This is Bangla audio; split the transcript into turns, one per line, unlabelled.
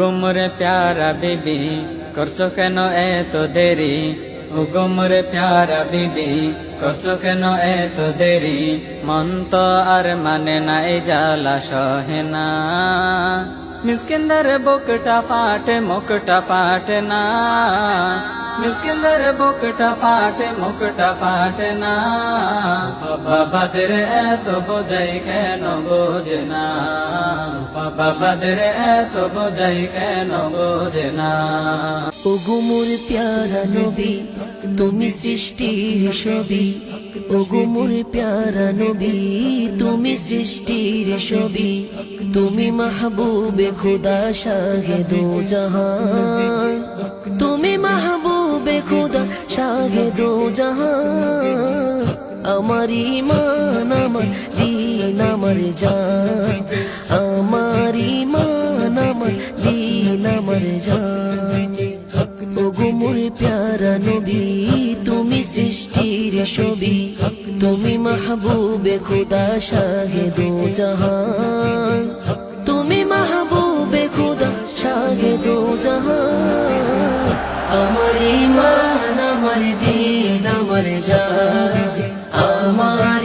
ওগোমরে প্যারা বিবি করছো কেন এত দেরি, ওগোমরে প্যারা বিবি করছো কেন এত দেরি, মন তো আর মানে নাই জ্বালা সহে না। মিসকিনদের বুকটা ফাটে মুখটা ফাটে না, মিসকিনদের বুকটা ফাটে মুখটা ফাটে না। বাবাদের এত বোঝাই কেন বোঝে না, বাবাদের এত বোঝাই কেন বোঝে না।
ওগো মোর প্যারা নবী তুমি সৃষ্টির ছবি, ওগো মোর প্যারা নবী তুমি সৃষ্টির ছবি, তুমি মাহবুবে খুদা শাহে দো জাহান, তুমি মাহবুবে খুদা শাহে দো জাহান। আমার ঈমান আমার দীন আমার জান, আমার ঈমান আমার দীন আমার জান। ওগো মোর প্যারা নবী তুমি সৃষ্টির ছবি, তুমি মাহবুবে খুদা শাহে দো জাহান, তুমি মাহবুবে খুদা শাহে দো জাহান। আমার ঈমান আমার দীন আমার জান, আমার